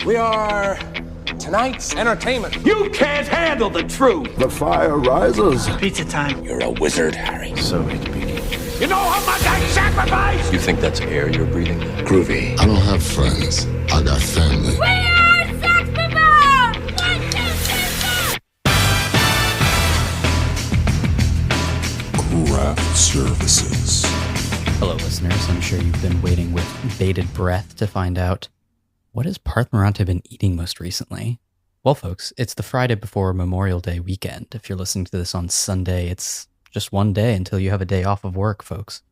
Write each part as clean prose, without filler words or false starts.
We are tonight's entertainment. You can't handle the truth. The fire rises. Pizza time. You're a wizard, Harry. So it begins. You know how much I sacrifice? You think that's air you're breathing? Groovy. I don't have friends. I got family. We are Sex People! 1, 2, 3, 4! Craft Services. Hello, listeners. I'm sure you've been waiting with bated breath to find out, what has Parth Marathe been eating most recently? Well, folks, it's the Friday before Memorial Day weekend. If you're listening to this on Sunday, it's just one day until you have a day off of work, folks.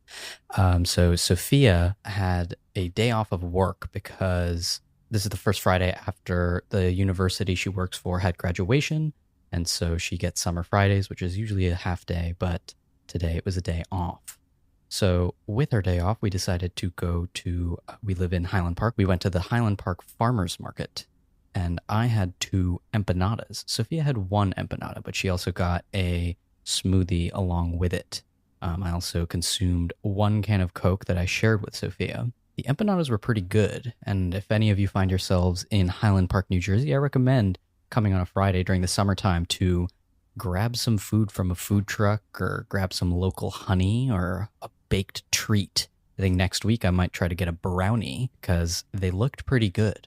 So Sophia had a day off of work because this is the first Friday after the university she works for had graduation. And so she gets summer Fridays, which is usually a half day, but today it was a day off. So with her day off, we decided to go to, we live in Highland Park. We went to the Highland Park Farmers Market, and I had 2 empanadas. Sophia had 1 empanada, but she also got a smoothie along with it. I also consumed 1 can of Coke that I shared with Sophia. The empanadas were pretty good, and if any of you find yourselves in Highland Park, New Jersey, I recommend coming on a Friday during the summertime to grab some food from a food truck or grab some local honey or a baked treat. I think next week I might try to get a brownie because they looked pretty good.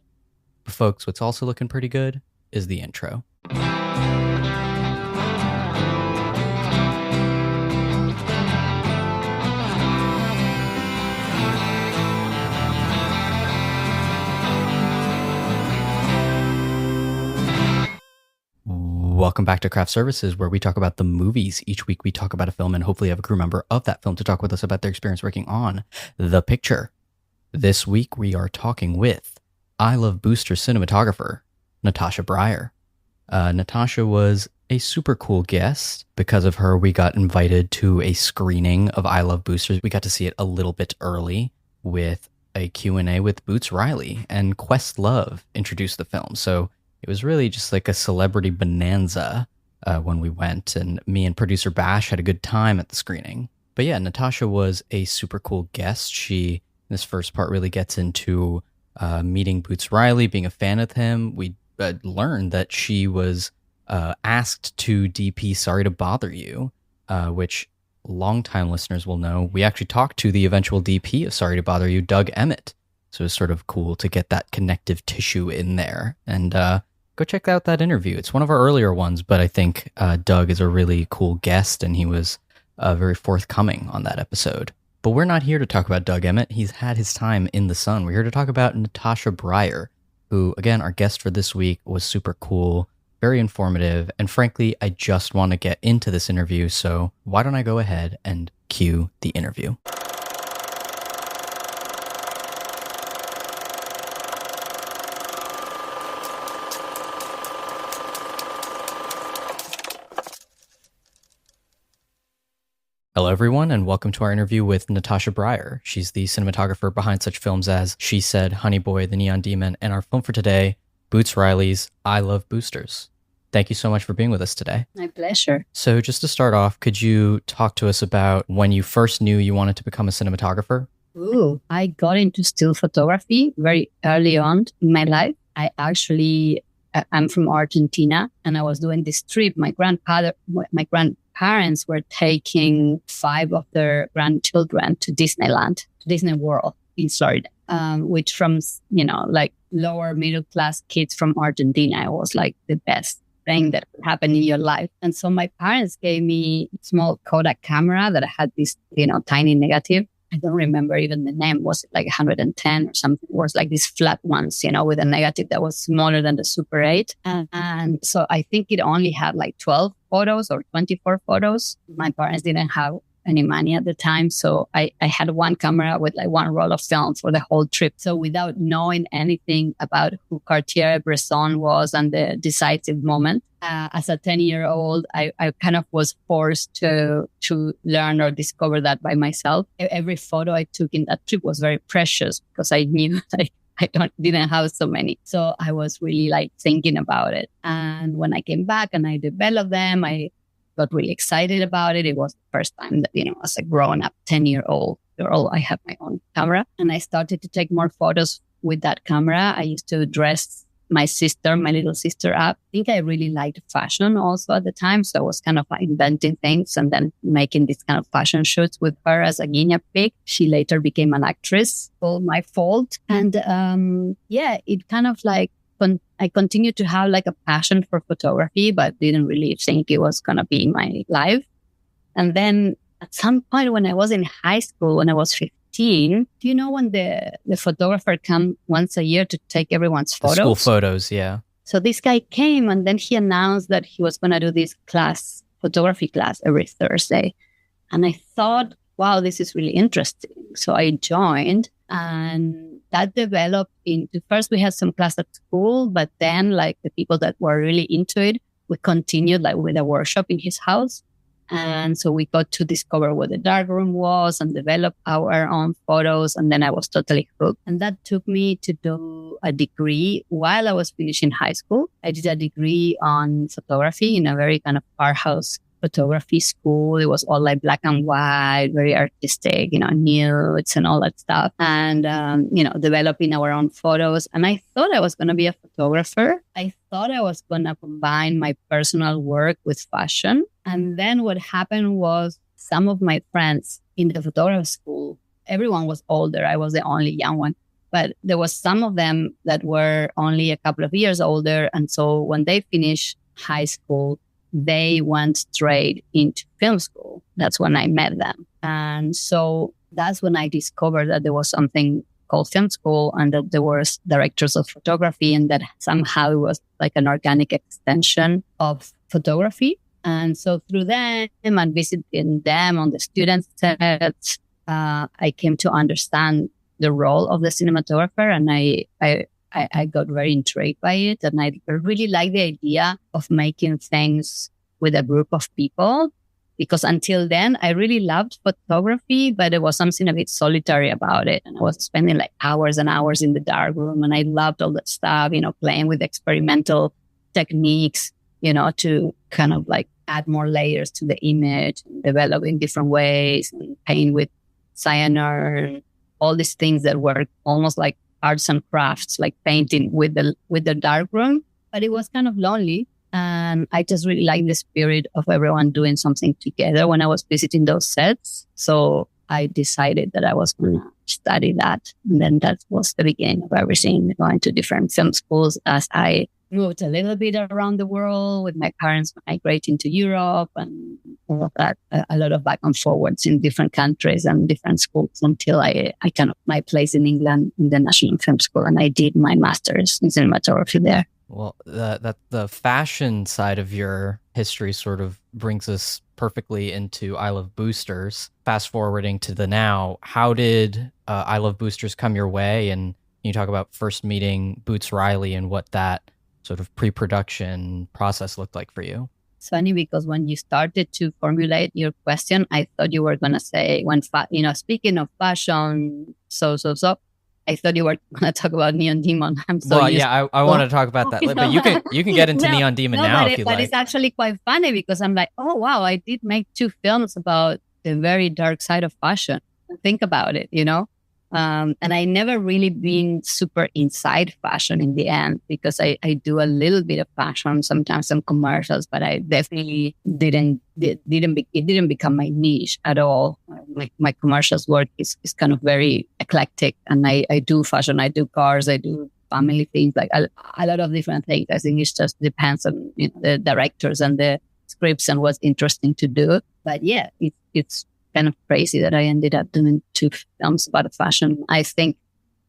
But folks, what's also looking pretty good is the intro. Welcome back to Craft Services, where we talk about the movies. Each week we talk about a film and hopefully have a crew member of that film to talk with us about their experience working on the picture. This week we are talking with I Love Booster cinematographer Natasha Braier. Natasha was a super cool guest. Because of her, we got invited to a screening of I Love Boosters. We got to see it a little bit early with a Q&A with Boots Riley, and Questlove introduced the film. So it was really just like a celebrity bonanza when we went, and me and producer Bash had a good time at the screening. But yeah, Natasha was a super cool guest. She, this first part really gets into meeting Boots Riley, being a fan of him. We learned that she was asked to DP Sorry to Bother You, which longtime listeners will know. We actually talked to the eventual DP of Sorry to Bother You, Doug Emmett. So it was sort of cool to get that connective tissue in there. And go check out that interview. It's one of our earlier ones, but I think Doug is a really cool guest, and he was very forthcoming on that episode. But we're not here to talk about Doug Emmett. He's had his time in the sun. We're here to talk about Natasha Braier, who, again, our guest for this week, was super cool, very informative, and frankly, I just want to get into this interview, so why don't I go ahead and cue the interview. Hello, everyone, and welcome to our interview with Natasha Braier. She's the cinematographer behind such films as She Said, Honey Boy, The Neon Demon, and our film for today, Boots Riley's I Love Boosters. Thank you so much for being with us today. My pleasure. So just to start off, could you talk to us about when you first knew you wanted to become a cinematographer? Ooh, I got into still photography very early on in my life. I'm from Argentina, and I was doing this trip. My grandparents were taking 5 of their grandchildren to Disneyland, to Disney World in Florida, which from, like lower middle class kids from Argentina, it was like the best thing that could happen in your life. And so my parents gave me a small Kodak camera that had this, tiny negative. I don't remember even the name. Was it like 110 or something? It was like these flat ones, with a negative that was smaller than the Super 8. And so I think it only had like 12 photos or 24 photos. My parents didn't have any money at the time. So I had one camera with like 1 roll of film for the whole trip. So without knowing anything about who Cartier-Bresson was and the decisive moment, as a 10-year-old, I kind of was forced to learn or discover that by myself. Every photo I took in that trip was very precious because I knew I didn't have so many. So I was really like thinking about it. And when I came back and I developed them, I got really excited about it. It was the first time that, as a grown up 10-year-old girl, I had my own camera, and I started to take more photos with that camera. I used to dress my little sister up. I think I really liked fashion also at the time. So I was kind of like inventing things and then making these kind of fashion shoots with her as a guinea pig. She later became an actress, all my fault. And it kind of like, I continued to have like a passion for photography, but didn't really think it was going to be my life. And then at some point when I was in high school, when I was 15, do you know when the photographer come once a year to take everyone's photos? The school photos, yeah. So this guy came and then he announced that he was going to do this photography class every Thursday. And I thought, wow, this is really interesting. So I joined, and that developed into, first we had some class at school, but then like the people that were really into it, we continued like with a workshop in his house. And so we got to discover what the darkroom was and develop our own photos. And then I was totally hooked. And that took me to do a degree while I was finishing high school. I did a degree on photography in a very kind of art house photography school. It was all like black and white, very artistic, nudes and all that stuff. And, developing our own photos. And I thought I was going to be a photographer. I thought I was going to combine my personal work with fashion. And then what happened was some of my friends in the photography school, everyone was older. I was the only young one. But there was some of them that were only a couple of years older. And so when they finished high school, they went straight into film school. That's when I met them. And so that's when I discovered that there was something called film school and that there was directors of photography and that somehow it was like an organic extension of photography. And so through them and visiting them on the student sets, I came to understand the role of the cinematographer, and I got very intrigued by it. And I really like the idea of making things with a group of people, because until then I really loved photography, but there was something a bit solitary about it. And I was spending like hours and hours in the darkroom, and I loved all that stuff, playing with experimental techniques, to kind of like add more layers to the image, and develop in different ways, and paint with cyanide, all these things that were almost like arts and crafts, like painting with the darkroom. But it was kind of lonely, and I just really liked the spirit of everyone doing something together when I was visiting those sets. So I decided that I was going to study that, and then that was the beginning of everything, going to different film schools as I moved a little bit around the world with my parents migrating to Europe and all of that, a lot of back and forwards in different countries and different schools until I kind of my place in England in the National Film School, and I did my master's in cinematography there. Well, the fashion side of your history sort of brings us perfectly into I Love Boosters. Fast forwarding to the now, how did I Love Boosters come your way? And can you talk about first meeting Boots Riley and what that sort of pre-production process looked like for you? It's funny because when you started to formulate your question, I thought you were going to say, speaking of fashion, so, I thought you were going to talk about Neon Demon. I want to talk about that, but you can get into Neon Demon now if you like. But it's actually quite funny because I'm like, oh wow, I did make 2 films about the very dark side of fashion. Think about it, and I never really been super inside fashion in the end, because I do a little bit of fashion, sometimes some commercials, but I definitely it didn't become my niche at all. My commercials work is kind of very eclectic, and I do fashion, I do cars, I do family things, like a lot of different things. I think it just depends on the directors and the scripts and what's interesting to do. But yeah, it's kind of crazy that I ended up doing 2 films about fashion. I think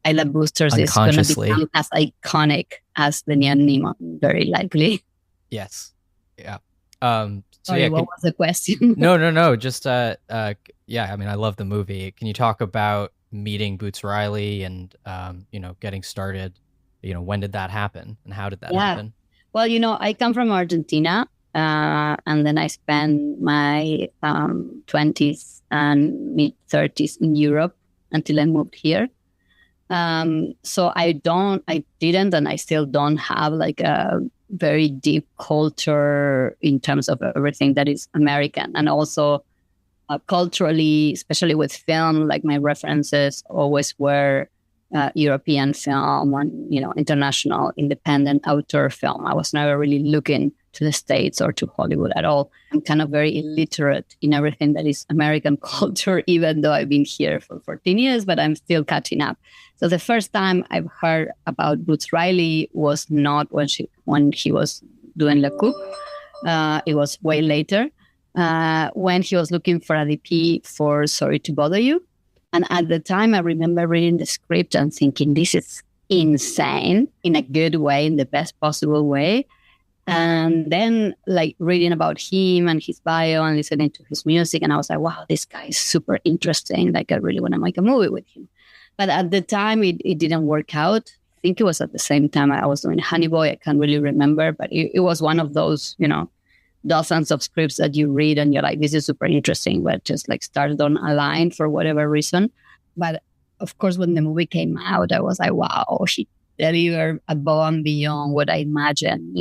I Love Boosters is going to become as iconic as the Neon Demon, very likely. Yes. Yeah. Sorry, what was the question? No. Just, I mean, I love the movie. Can you talk about meeting Boots Riley and, getting started? When did that happen and how did that happen? Well, I come from Argentina. And then I spent my 20s and mid-30s in Europe until I moved here. So I didn't, and I still don't have like a very deep culture in terms of everything that is American. And also culturally, especially with film, like my references always were European film and, international independent auteur film. I was never really looking to the States or to Hollywood at all. I'm kind of very illiterate in everything that is American culture, even though I've been here for 14 years, but I'm still catching up. So the first time I've heard about Boots Riley was not when he was doing Le Coup. It was way later when he was looking for a DP for Sorry to Bother You. And at the time, I remember reading the script and thinking, this is insane in a good way, in the best possible way. And then reading about him and his bio and listening to his music. And I was like, wow, this guy is super interesting. I really want to make a movie with him. But at the time, it didn't work out. I think it was at the same time I was doing Honey Boy. I can't really remember, but it was one of those, dozens of scripts that you read and you're like, this is super interesting, but just started on a line for whatever reason. But of course, when the movie came out, I was like, wow, he delivered above and beyond what I imagined,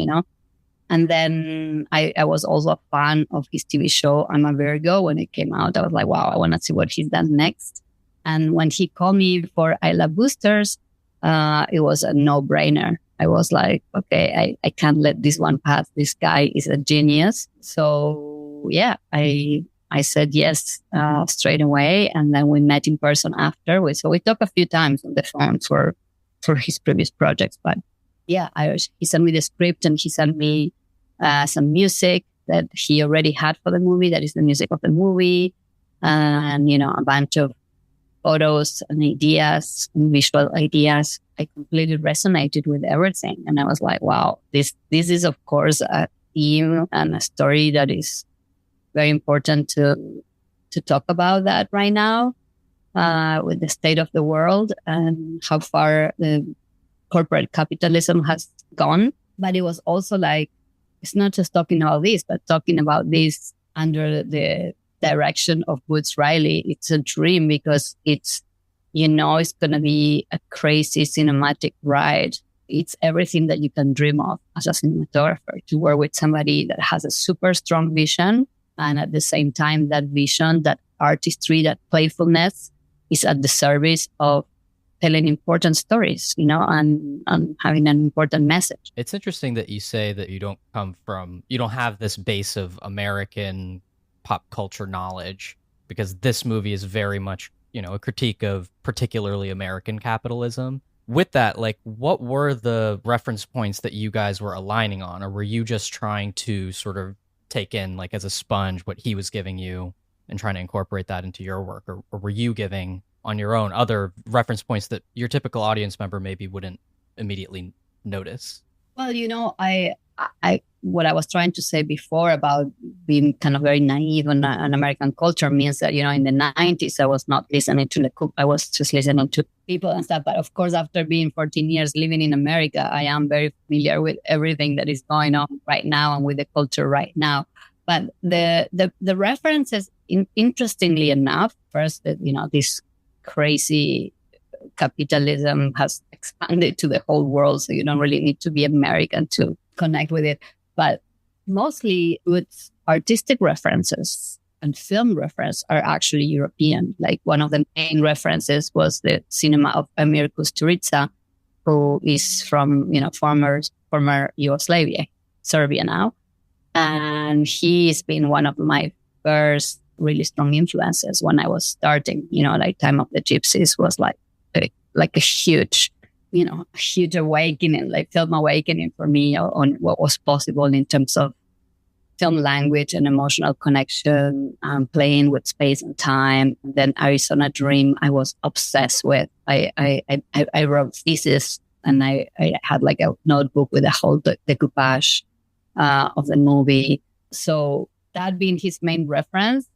And then I was also a fan of his TV show, I'm a Virgo. When it came out, I was like, wow, I want to see what he's done next. And when he called me for I Love Boosters, it was a no-brainer. I was like, okay, I can't let this one pass. This guy is a genius. So yeah, I said yes straight away. And then we met in person after. So we talked a few times on the phone for his previous projects. But yeah, he sent me the script and he sent me some music that he already had for the movie. That is the music of the movie. And, a bunch of photos and ideas, and visual ideas. I completely resonated with everything. And I was like, wow, this is, of course, a theme and a story that is very important to talk about that right now with the state of the world and how far the corporate capitalism has gone. But it was also it's not just talking about this, but talking about this under the direction of Boots Riley. It's a dream because it's going to be a crazy cinematic ride. It's everything that you can dream of as a cinematographer, to work with somebody that has a super strong vision. And at the same time, that vision, that artistry, that playfulness is at the service of telling important stories, and having an important message. It's interesting that you say that you don't have this base of American pop culture knowledge, because this movie is very much, a critique of particularly American capitalism. With that, what were the reference points that you guys were aligning on? Or were you just trying to sort of take in, as a sponge, what he was giving you and trying to incorporate that into your work? Or were you giving on your own other reference points that your typical audience member maybe wouldn't immediately notice? Well, I what I was trying to say before about being kind of very naive on American culture means that, in the 90s, I was not listening to the cook. I was just listening to people and stuff. But of course, after being 14 years living in America, I am very familiar with everything that is going on right now and with the culture right now. But the references, interestingly enough, first, this crazy capitalism has expanded to the whole world. So you don't really need to be American to connect with it. But mostly with artistic references and film reference are actually European. One of the main references was the cinema of Emir Kusturica, who is from, former Yugoslavia, Serbia now. And he's been one of my first really strong influences when I was starting. Time of the Gypsies was like a huge, a huge awakening, film awakening for me on what was possible in terms of film language and emotional connection, playing with space and time. And then Arizona Dream, I was obsessed with. I wrote thesis and I had a notebook with a whole decoupage of the movie. So that being his main reference,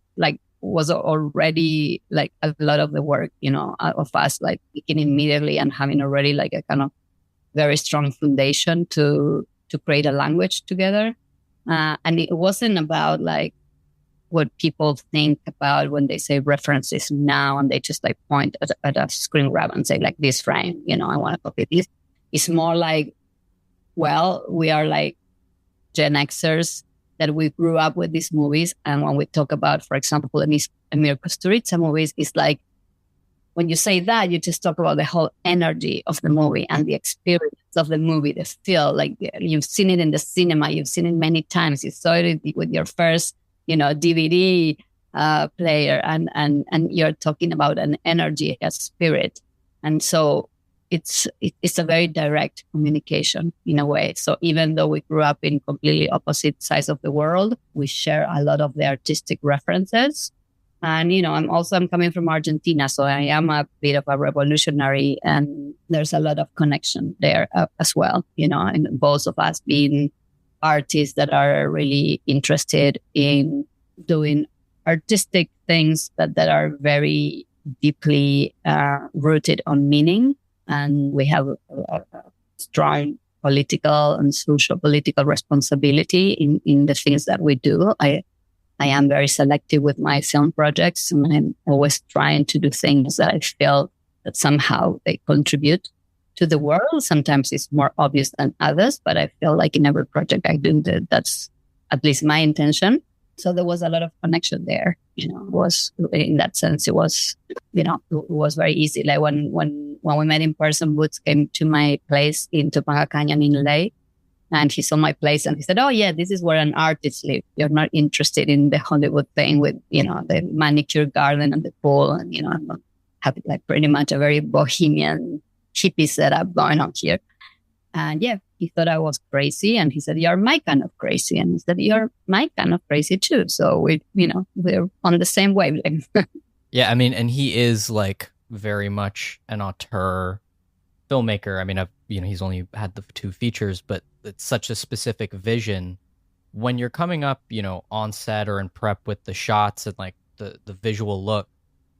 was already a lot of the work, of us picking immediately and having already a kind of very strong foundation to create a language together. And it wasn't about what people think about when they say references now and they just point at a screen grab and say this frame, I want to copy this. It's more well, we are Gen Xers that we grew up with these movies. And when we talk about, for example, Emir Kusturica movies, it's when you say that, you just talk about the whole energy of the movie and the experience of the movie, the feel. Like you've seen it in the cinema, you've seen it many times. You saw it with your first, DVD player, and you're talking about an energy, a spirit, and so it's a very direct communication in a way. So even though we grew up in completely opposite sides of the world, we share a lot of the artistic references. And, I'm coming from Argentina, so I am a bit of a revolutionary, and there's a lot of connection there as well, and both of us being artists that are really interested in doing artistic things that are very deeply rooted on meaning. And we have a strong political and social political responsibility in the things that we do. I am very selective with my film projects, and I'm always trying to do things that I feel that somehow they contribute to the world. Sometimes it's more obvious than others, but I feel like in every project I do, that's at least my intention. So there was a lot of connection there. Was in that sense, it was, it was very easy. Like when we met in person, Woods came to my place in Topanga Canyon in LA. And he saw my place and he said, "Oh yeah, this is where an artist lives. You're not interested in the Hollywood thing with, the manicure garden and the pool. And, I'm having like pretty much a very bohemian hippie setup going on here." And yeah, he thought I was crazy. And he said, "You're my kind of crazy." And he said, "You're my kind of crazy too." So we're on the same wavelength. Yeah. I mean, and he is like very much an auteur filmmaker. I mean, he's only had the 2 features, but it's such a specific vision. When you're coming up, on set or in prep with the shots and like the visual look,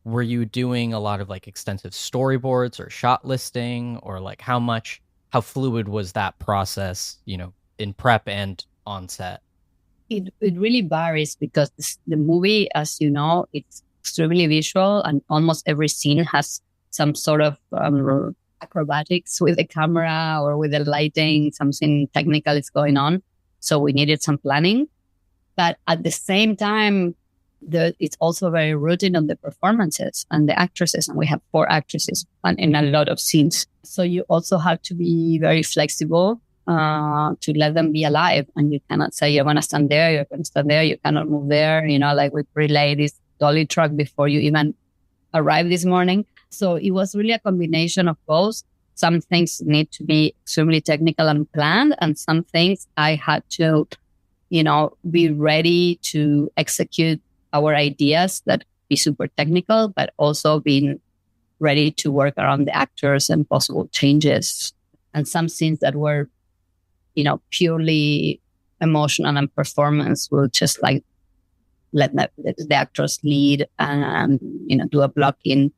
were you doing a lot of like extensive storyboards or shot listing, or like how fluid was that process, in prep and on set? It really varies because the movie, as you know, it's extremely visual, and almost every scene has some sort of acrobatics with the camera or with the lighting. Something technical is going on. So we needed some planning. But at the same time, it's also very rooted on the performances and the actresses. And we have 4 actresses in a lot of scenes. So you also have to be very flexible to let them be alive. And you cannot say, "You're going to stand there, you're going to stand there, you cannot move there." Like we pre-lay this dolly truck before you even arrive this morning. So it was really a combination of both. Some things need to be extremely technical and planned, and some things I had to, be ready to execute our ideas that be super technical, but also being ready to work around the actors and possible changes. And some scenes that were, purely emotional and performance will just like let the actors lead and, do a blocking.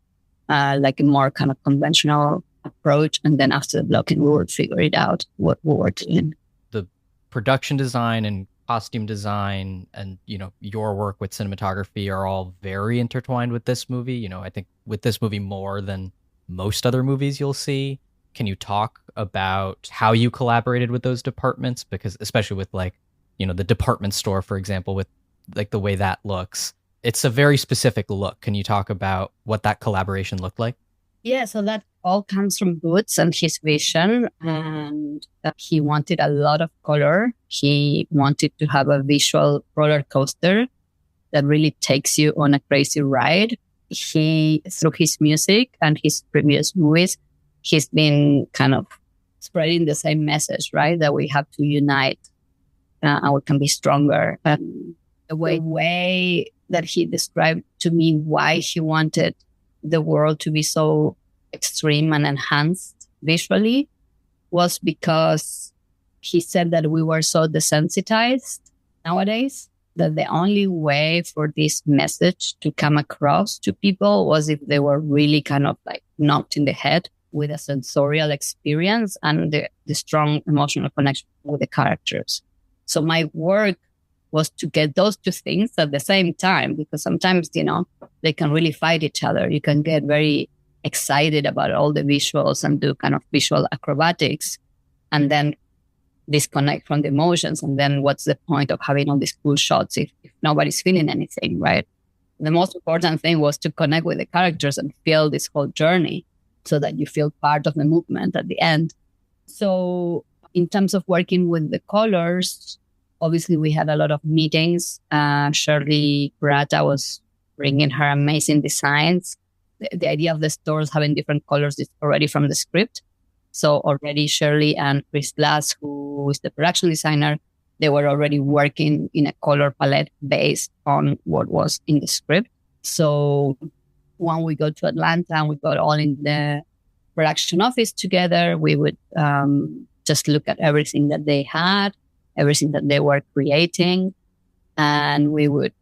Like a more kind of conventional approach. And then after the blocking, we would figure it out what we were doing. The production design and costume design and, your work with cinematography are all very intertwined with this movie. I think with this movie more than most other movies you'll see. Can you talk about how you collaborated with those departments? Because especially with like, the department store, for example, with like the way that looks. It's a very specific look. Can you talk about what that collaboration looked like? Yeah, so that all comes from Boots and his vision. And he wanted a lot of color. He wanted to have a visual roller coaster that really takes you on a crazy ride. He, through his music and his previous movies, he's been kind of spreading the same message, right? That we have to unite and we can be stronger. The way that he described to me why he wanted the world to be so extreme and enhanced visually was because he said that we were so desensitized nowadays that the only way for this message to come across to people was if they were really kind of like knocked in the head with a sensorial experience and the strong emotional connection with the characters. So my work was to get those 2 things at the same time, because sometimes, they can really fight each other. You can get very excited about all the visuals and do kind of visual acrobatics and then disconnect from the emotions. And then what's the point of having all these cool shots if nobody's feeling anything, right? The most important thing was to connect with the characters and feel this whole journey so that you feel part of the movement at the end. So in terms of working with the colors, obviously we had a lot of meetings. Shirley Brata was bringing her amazing designs. The idea of the stores having different colors is already from the script. So already Shirley and Chris Glass, who is the production designer, they were already working in a color palette based on what was in the script. So when we go to Atlanta and we got all in the production office together, we would just look at everything that they had, everything that they were creating, and we would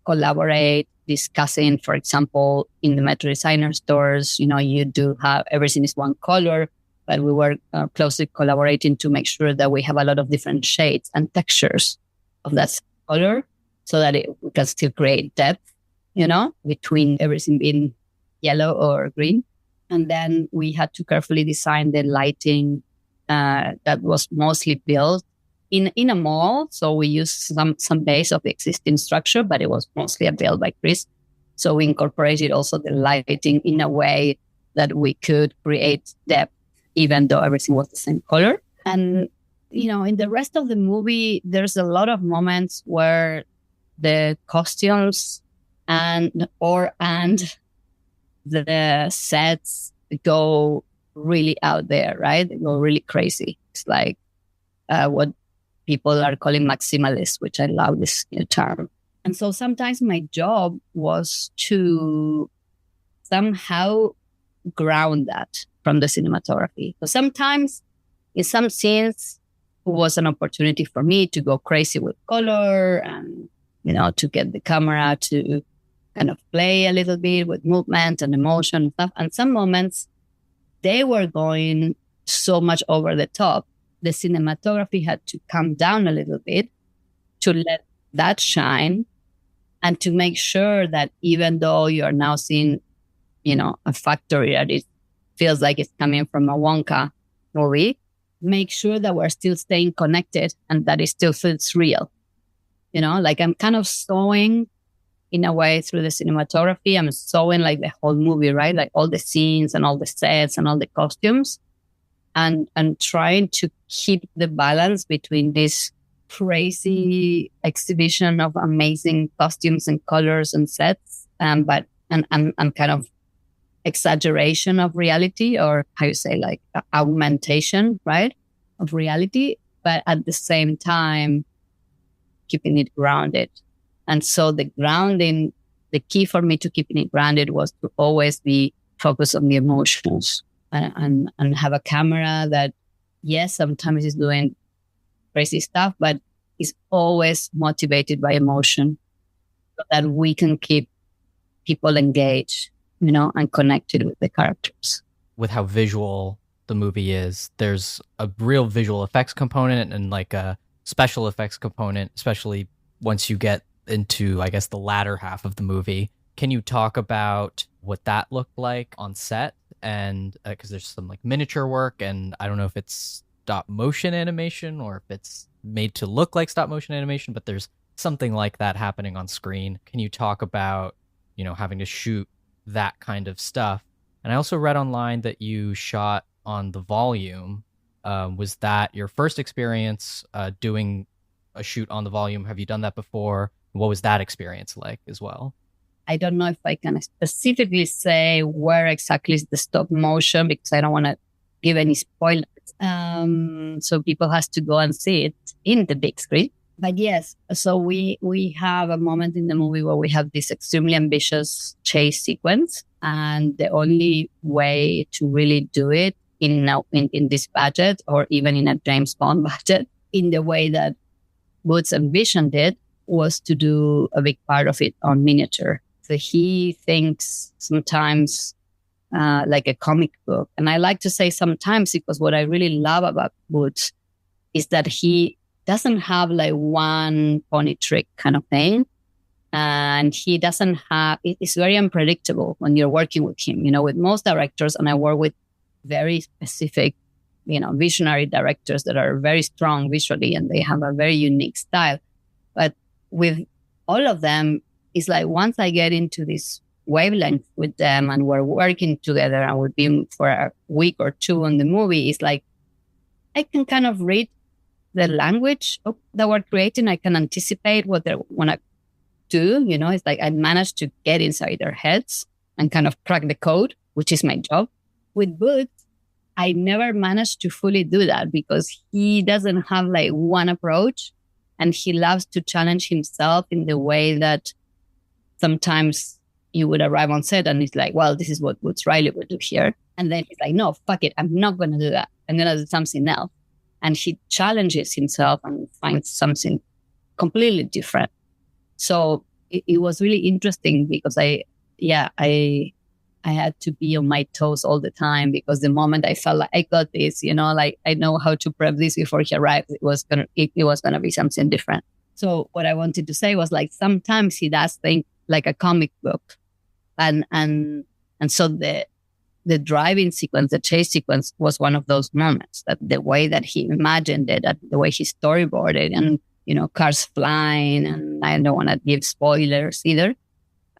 collaborate, discussing, for example, in the Metro Designer stores, you do have everything is one color, but we were closely collaborating to make sure that we have a lot of different shades and textures of that color so that we can still create depth, between everything being yellow or green. And then we had to carefully design the lighting that was mostly built in a mall. So we used some base of the existing structure, but it was mostly built by Chris. So we incorporated also the lighting in a way that we could create depth, even though everything was the same color. And, in the rest of the movie, there's a lot of moments where the costumes and the sets go really out there, right? They go really crazy. It's like what people are calling maximalist, which I love this term. And so sometimes my job was to somehow ground that from the cinematography. So sometimes in some scenes, it was an opportunity for me to go crazy with color and, to get the camera to kind of play a little bit with movement and emotion and stuff. And some moments, they were going so much over the top. The cinematography had to come down a little bit to let that shine and to make sure that even though you're now seeing, a factory that it feels like it's coming from a Wonka movie, make sure that we're still staying connected and that it still feels real. Like I'm kind of sewing in a way through the cinematography. I'm sewing like the whole movie, right? Like all the scenes and all the sets and all the costumes and trying to keep the balance between this crazy exhibition of amazing costumes and colors and sets, but kind of exaggeration of reality, or how you say, like augmentation, right, of reality, but at the same time keeping it grounded. And so the grounding, the key for me to keeping it grounded was to always be focused on the emotions and have a camera that, yes, sometimes is doing crazy stuff, but is always motivated by emotion so that we can keep people engaged, and connected with the characters. With how visual the movie is, there's a real visual effects component and like a special effects component, especially once you get into, I guess, the latter half of the movie. Can you talk about what that looked like on set? And because there's some like miniature work, and I don't know if it's stop motion animation or if it's made to look like stop motion animation, but there's something like that happening on screen. Can you talk about, having to shoot that kind of stuff? And I also read online that you shot on the volume. Was that your first experience doing a shoot on the volume? Have you done that before? What was that experience like as well? I don't know if I can specifically say where exactly is the stop motion because I don't want to give any spoilers. So people has to go and see it in the big screen. But yes, so we have a moment in the movie where we have this extremely ambitious chase sequence, and the only way to really do it in this budget, or even in a James Bond budget, in the way that Woods envisioned it, was to do a big part of it on miniature. So he thinks sometimes like a comic book. And I like to say sometimes because what I really love about Woods is that he doesn't have like one pony trick kind of thing. And he doesn't have, it's very unpredictable when you're working with him. With most directors, and I work with very specific, visionary directors that are very strong visually and they have a very unique style. But with all of them, it's like once I get into this wavelength with them and we're working together and we've been for a week or two on the movie, it's like I can kind of read the language that we're creating. I can anticipate what they want to do. You know, it's like I managed to get inside their heads and kind of crack the code, which is my job. With Boots, I never managed to fully do that because he doesn't have like one approach, and he loves to challenge himself in the way that sometimes you would arrive on set and it's like, well, this is what Boots Riley would do here. And then he's like, no, fuck it. I'm not going to do that. I'm going to do something else. And he challenges himself and finds something completely different. So it was really interesting because I had to be on my toes all the time, because the moment I felt like I got this, you know, like I know how to prep this before he arrived, it was gonna be something different. So what I wanted to say was like sometimes he does think like a comic book, and so the driving sequence, the chase sequence was one of those moments, that the way that he imagined it, that the way he storyboarded, and you know, cars flying, and I don't want to give spoilers either.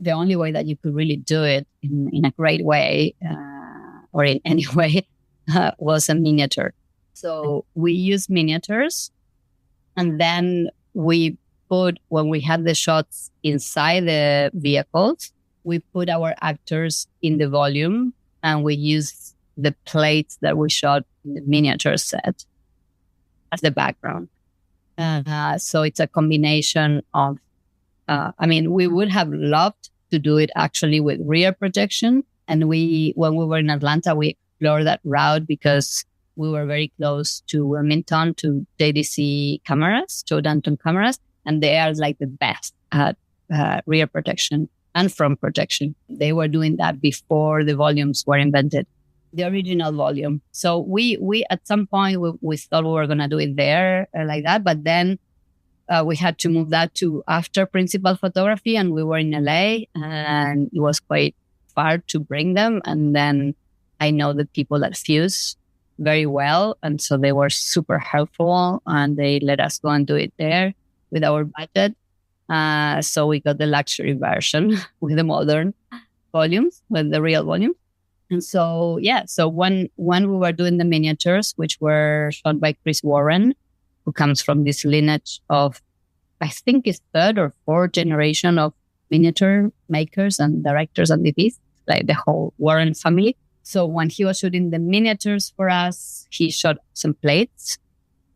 The only way that you could really do it in a great way, or in any way, was a miniature. So we used miniatures, and then we put, when we had the shots inside the vehicles, we put our actors in the volume, and we used the plates that we shot in the miniature set as the background. So it's a combination of, we would have loved to do it actually with rear projection. And when we were in Atlanta, we explored that route because we were very close to Wilmington, to JDC cameras, Joe Danton cameras, and they are like the best at rear projection and front projection. They were doing that before the volumes were invented, the original volume. So we at some point, we thought we were going to do it there like that, but then we had to move that to after principal photography, and we were in LA, and it was quite far to bring them. And then I know the people at Fuse very well, and so they were super helpful, and they let us go and do it there with our budget. So we got the luxury version with the modern volumes, with the real volume. And so, so when we were doing the miniatures, which were shot by Chris Warren, who comes from this lineage of, I think it's third or fourth generation of miniature makers and directors and DPs, like the whole Warren family. So when he was shooting the miniatures for us, he shot some plates,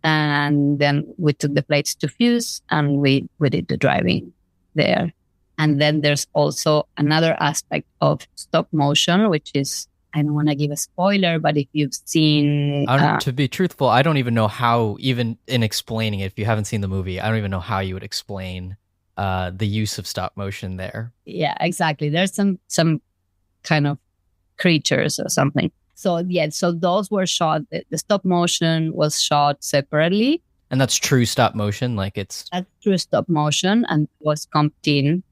and then we took the plates to Fuse, and we did the driving there. And then there's also another aspect of stop motion, which is, I don't want to give a spoiler, but if you've seen... to be truthful, I don't even know how, even in explaining it, if you haven't seen the movie, I don't even know how you would explain the use of stop motion there. Yeah, exactly. There's some kind of creatures or something. So so those were shot, the stop motion was shot separately. And that's true stop motion? That's true stop motion, and was comped in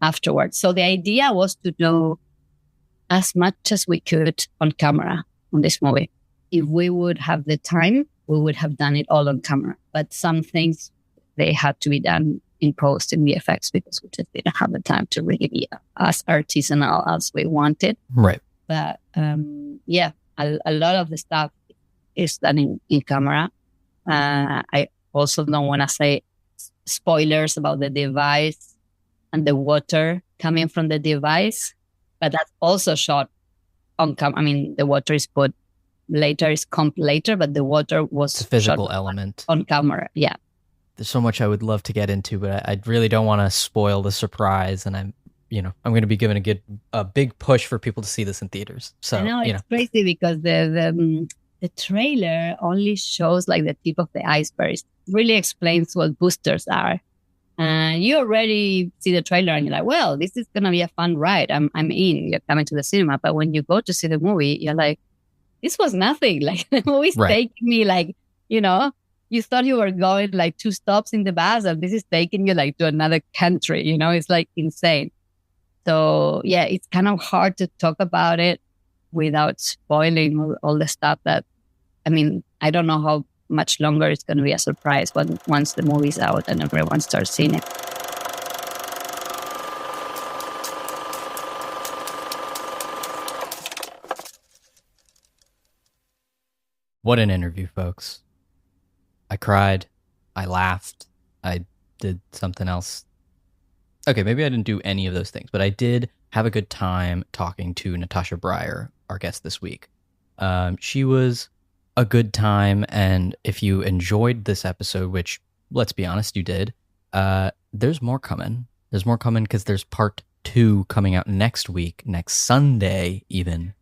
afterwards. So the idea was to do as much as we could on camera on this movie. If we would have the time, we would have done it all on camera. But some things, they had to be done in post, in VFX, because we just didn't have the time to really be as artisanal as we wanted. Right. But a lot of the stuff is done in camera. I also don't want to say spoilers about the device and the water coming from the device, but that's also shot on camera. The water is put later, is comped later, but the water was it's a physical shot element on camera. Yeah. There's so much I would love to get into, but I really don't want to spoil the surprise, and I'm going to be giving a big push for people to see this in theaters. So I know it's crazy because the trailer only shows like the tip of the iceberg. It really explains what boosters are. You already see the trailer and you're like, well, this is going to be a fun ride. I'm in. You're coming to the cinema. But when you go to see the movie, you're like, this was nothing. Like the movie's taking me like, you thought you were going like 2 stops in the bus, and this is taking you like to another country. It's like insane. So it's kind of hard to talk about it without spoiling all the stuff that, I don't know how much longer it's going to be a surprise once the movie's out and everyone starts seeing it. What an interview, folks. I cried. I laughed. I did something else. Okay, maybe I didn't do any of those things, but I did have a good time talking to Natasha Braier, our guest this week. She was a good time, and if you enjoyed this episode, which, let's be honest, you did, there's more coming. There's more coming because there's part 2 coming out next week, next Sunday even.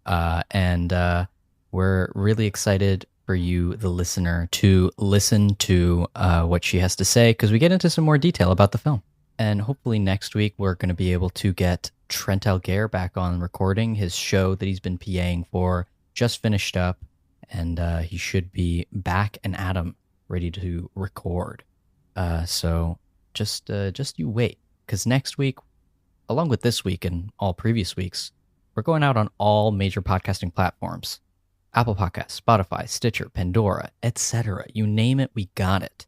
And we're really excited for you, the listener, to listen to what she has to say, because we get into some more detail about the film. And hopefully next week we're going to be able to get Trent Algaire back on recording. His show that he's been PAing for just finished up, and he should be back and at 'em, ready to record. So just you wait, because next week, along with this week and all previous weeks, we're going out on all major podcasting platforms. Apple Podcasts, Spotify, Stitcher, Pandora, etc. You name it, we got it.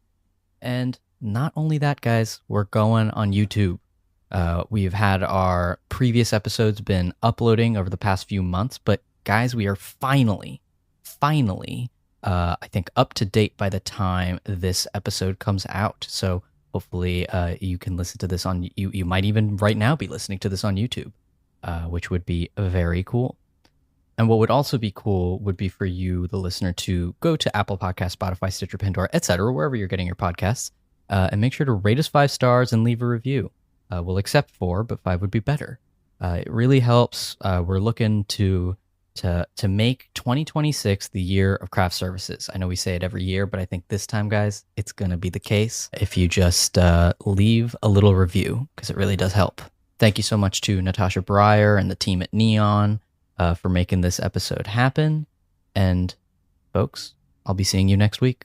And not only that, guys, we're going on YouTube. We've had our previous episodes been uploading over the past few months, but guys, we are finally, I think up to date by the time this episode comes out. So hopefully you can listen to this on, you might even right now be listening to this on YouTube, which would be very cool. And what would also be cool would be for you, the listener, to go to Apple Podcasts, Spotify, Stitcher, Pandora, etc., wherever you're getting your podcasts, and make sure to rate us 5 stars and leave a review. We'll accept 4, but 5 would be better. It really helps. We're looking to make 2026 the year of craft services. I know we say it every year, but I think this time, guys, it's going to be the case if you just leave a little review, because it really does help. Thank you so much to Natasha Braier and the team at Neon for making this episode happen. And folks, I'll be seeing you next week.